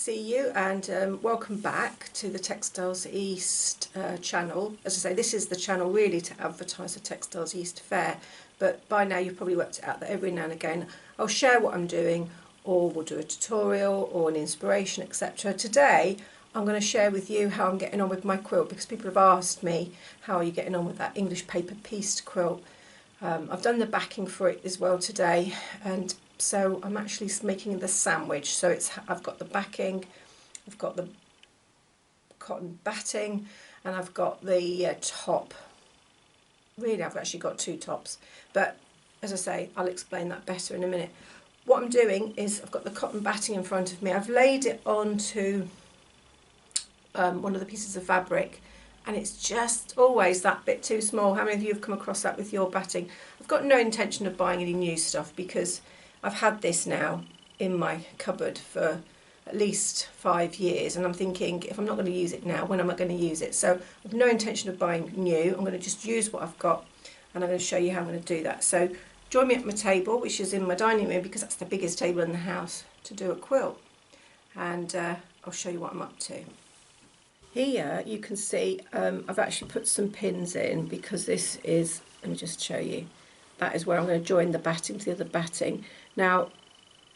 see you, and welcome back to the Textiles East channel. As I say, this is the channel really to advertise the Textiles East Fair, but by now you've probably worked it out that every now and again I'll share what I'm doing, or we'll do a tutorial or an inspiration, etc. Today I'm going to share with you how I'm getting on with my quilt, because people have asked me how are you getting on with that English paper pieced quilt. I've done the backing for it as well today, and so I'm actually making the sandwich. So I've got the backing, I've got the cotton batting, and I've got the top. Really, I've actually got two tops, but as I say, I'll explain that better in a minute. What I'm doing is I've got the cotton batting in front of me. I've laid it onto one of the pieces of fabric, and it's just always that bit too small. How many of you have come across that with your batting? I've got no intention of buying any new stuff, because I've had this now in my cupboard for at least 5 years, and I'm thinking, if I'm not going to use it now, when am I going to use it? So I've no intention of buying new. I'm going to just use what I've got, and I'm going to show you how I'm going to do that. So join me at my table, which is in my dining room, because that's the biggest table in the house to do a quilt, and I'll show you what I'm up to. Here you can see I've actually put some pins in, because this is, let me just show you, that is where I'm going to join the batting to the other batting. Now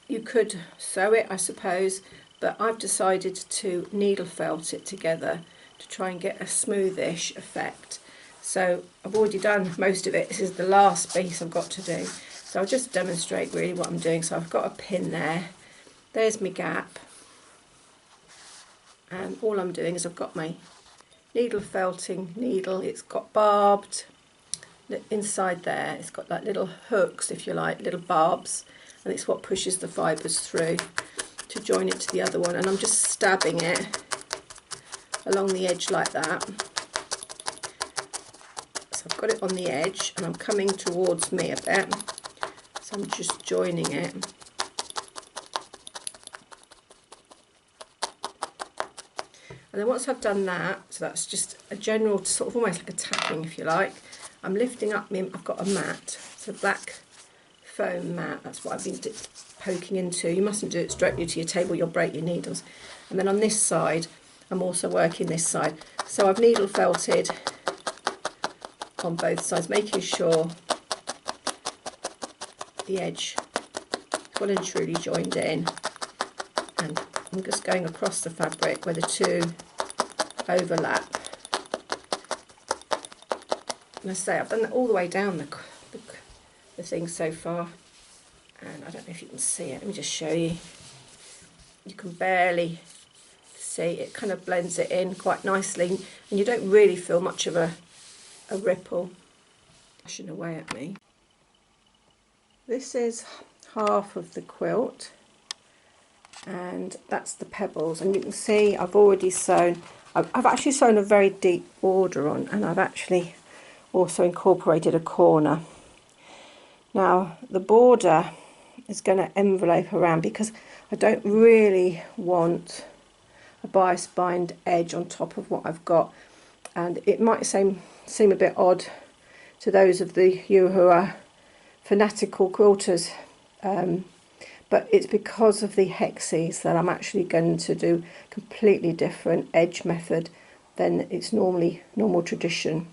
you could sew it, I suppose, but I've decided to needle felt it together to try and get a smoothish effect. So I've already done most of it. This is the last piece I've got to do, so I'll just demonstrate really what I'm doing. So I've got a pin there, there's my gap, and all I'm doing is I've got my needle felting needle. It's got barbed inside there, it's got like little hooks, if you like, little barbs, and it's what pushes the fibres through to join it to the other one. And I'm just stabbing it along the edge like that. So I've got it on the edge and I'm coming towards me a bit, so I'm just joining it. And then once I've done that, so that's just a general sort of almost like a tapping, if you like, I'm lifting up I've got a mat, it's a black foam mat, that's what I've been poking into. You mustn't do it directly to your table, you'll break your needles. And then on this side, I'm also working this side. So I've needle felted on both sides, making sure the edge is well and truly joined in. And I'm just going across the fabric where the two overlap. And I say I've done that all the way down the thing so far, and I don't know if you can see it. Let me just show you. You can barely see it. Kind of blends it in quite nicely, and you don't really feel much of a ripple pushing away at me. This is half of the quilt, and that's the pebbles, and you can see I've already sewn. I've actually sewn a very deep border on, and I've actually also incorporated a corner. Now the border is going to envelope around, because I don't really want a bias bind edge on top of what I've got, and it might seem a bit odd to those of you who are fanatical quilters, but it's because of the hexes that I'm actually going to do a completely different edge method than it's normal tradition.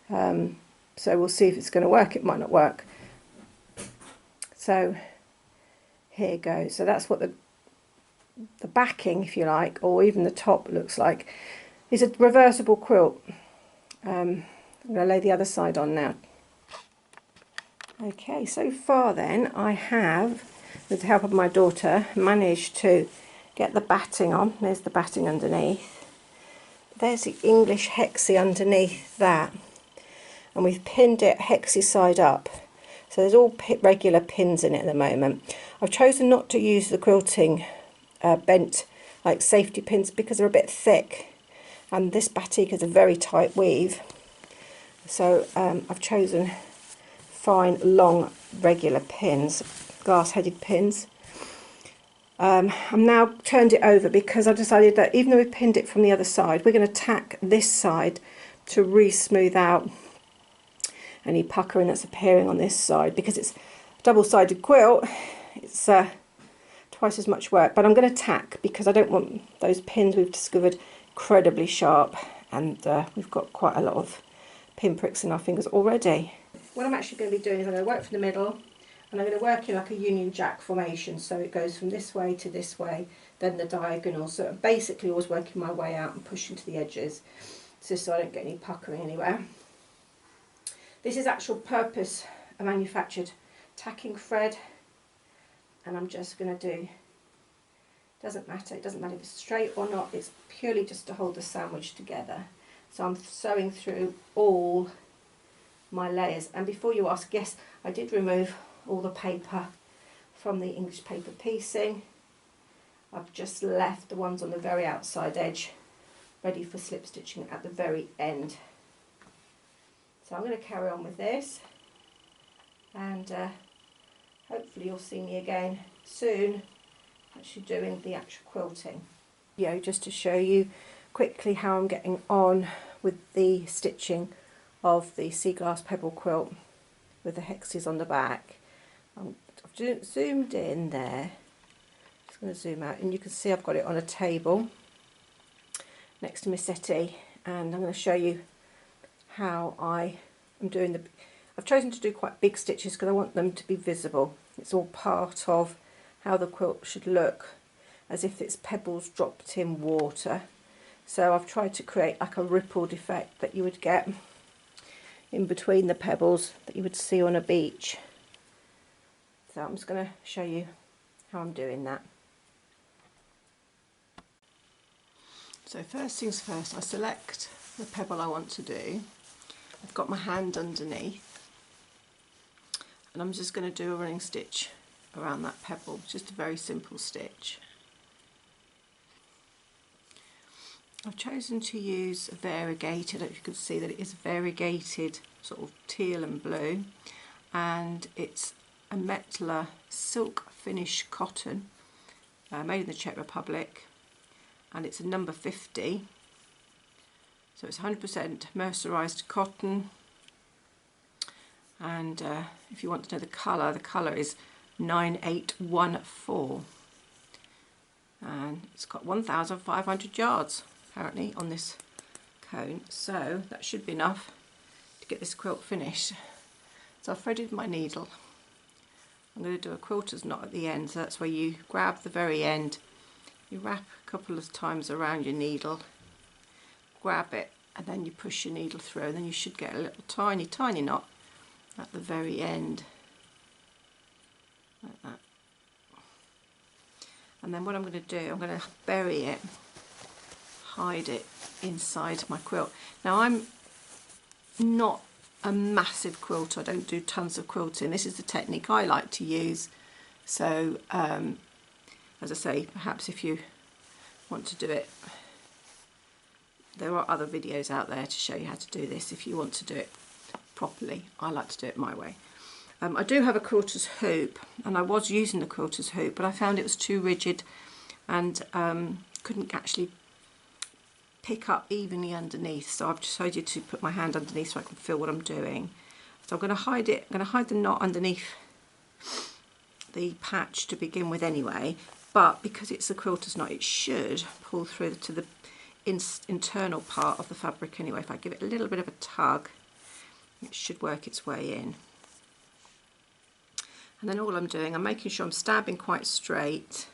So we'll see if it's going to work. It might not work. So here goes. So that's what the backing, if you like, or even the top looks like. It's a reversible quilt. I'm going to lay the other side on now. Okay, so far then I have, with the help of my daughter, managed to get the batting on. There's the batting underneath. There's the English hexie underneath that. And we've pinned it hexie side up. So there's all regular pins in it at the moment. I've chosen not to use the quilting bent like safety pins, because they're a bit thick, and this batik is a very tight weave. So I've chosen fine long regular pins, glass headed pins. I'm now turned it over, because I decided that even though we've pinned it from the other side, we're going to tack this side to re-smooth out any puckering that's appearing on this side, because it's a double-sided quilt. It's twice as much work, but I'm going to tack because I don't want those pins we've discovered incredibly sharp, and we've got quite a lot of pin pricks in our fingers already. What I'm actually going to be doing is I'm going to work from the middle, and I'm going to work in like a Union Jack formation, so it goes from this way to this way, then the diagonal. So I'm basically always working my way out and pushing to the edges, just so I don't get any puckering anywhere. This is actual purpose manufactured tacking thread, and I'm just going to do, doesn't matter, it doesn't matter if it's straight or not, it's purely just to hold the sandwich together. So I'm sewing through all my layers, and before you ask, yes, I did remove all the paper from the English paper piecing. I've just left the ones on the very outside edge ready for slip stitching at the very end. So I'm going to carry on with this, and hopefully you'll see me again soon actually doing the actual quilting. Just to show you quickly how I'm getting on with the stitching of the sea glass pebble quilt with the hexes on the back. I've zoomed in there, just going to zoom out, and you can see I've got it on a table next to my settee, and I'm going to show you how I am doing I've chosen to do quite big stitches because I want them to be visible. It's all part of how the quilt should look, as if it's pebbles dropped in water. So I've tried to create like a rippled effect that you would get in between the pebbles that you would see on a beach. So I'm just going to show you how I'm doing that. So first things first, I select the pebble I want to do. I've got my hand underneath, and I'm just going to do a running stitch around that pebble, just a very simple stitch. I've chosen to use a variegated, if you can see that it is variegated, sort of teal and blue, and it's a Metla silk finish cotton, made in the Czech Republic, and it's a number 50, so it's 100% mercerized cotton. And if you want to know the colour is 9814, and it's got 1,500 yards apparently on this cone, so that should be enough to get this quilt finished. So I've threaded my needle. I'm going to do a quilter's knot at the end, so that's where you grab the very end, you wrap a couple of times around your needle, grab it, and then you push your needle through, and then you should get a little tiny knot at the very end, like that. And then what I'm going to do, I'm going to bury it, hide it inside my quilt. Now I'm not a massive quilter, I don't do tons of quilting. This is the technique I like to use. So as I say, perhaps if you want to do it, there are other videos out there to show you how to do this if you want to do it properly. I like to do it my way. I do have a quilter's hoop, and I was using the quilter's hoop, but I found it was too rigid and couldn't actually pick up evenly underneath, so I've decided to put my hand underneath so I can feel what I'm doing. So I'm going to hide it, I'm going to hide the knot underneath the patch to begin with anyway, but because it's a quilter's knot it should pull through to the internal part of the fabric anyway. If I give it a little bit of a tug, it should work its way in. And then all I'm doing, I'm making sure I'm stabbing quite straight,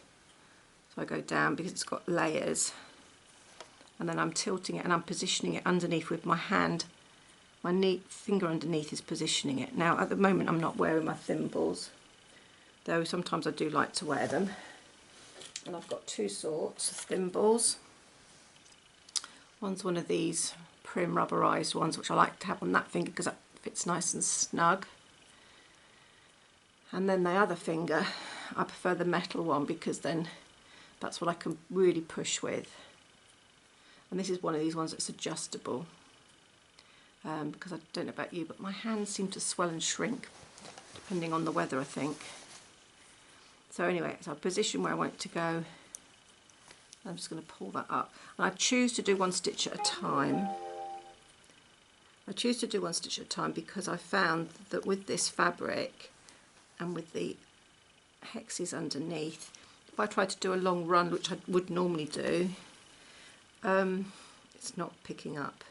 so I go down because it's got layers, and then I'm tilting it and I'm positioning it underneath with my hand. My finger underneath is positioning it. Now at the moment I'm not wearing my thimbles, though sometimes I do like to wear them, and I've got two sorts of thimbles. One's one of these prim rubberized ones which I like to have on that finger because that fits nice and snug, and then the other finger I prefer the metal one because then that's what I can really push with. And this is one of these ones that's adjustable, because I don't know about you, but my hands seem to swell and shrink depending on the weather, I think. So anyway, so I position where I want it to go. I'm just going to pull that up, and I choose to do one stitch at a time. I choose to do one stitch at a time because I found that with this fabric and with the hexes underneath, if I try to do a long run, which I would normally do, it's not picking up.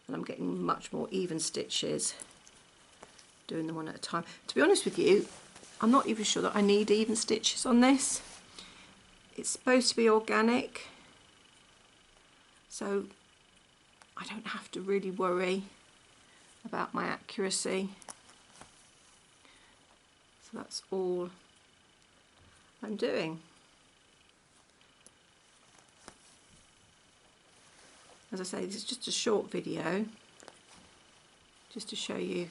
And I'm getting much more even stitches doing them one at a time. To be honest with you, I'm not even sure that I need even stitches on this. It's supposed to be organic, so I don't have to really worry about my accuracy. So that's all I'm doing. As I say, this is just a short video, just to show you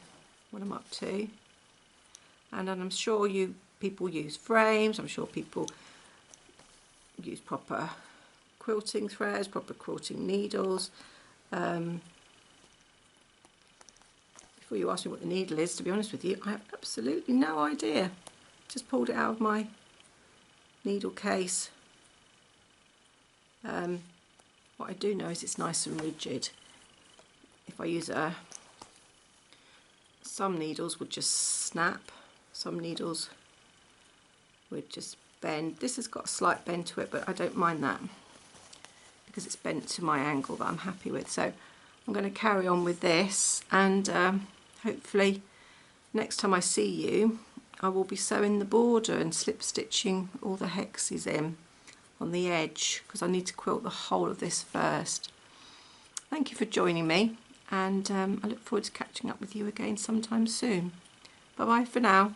what I'm up to. And I'm sure people use frames, I'm sure people use proper quilting threads, proper quilting needles. Before you ask me what the needle is, to be honest with you, I have absolutely no idea. Just pulled it out of my needle case. What I do know is it's nice and rigid. If I use some needles would just snap, some needles would just bend. This has got a slight bend to it, but I don't mind that because it's bent to my angle that I'm happy with. So I'm going to carry on with this, and hopefully next time I see you I will be sewing the border and slip stitching all the hexes in on the edge, because I need to quilt the whole of this first. Thank you for joining me, and I look forward to catching up with you again sometime soon. Bye bye for now.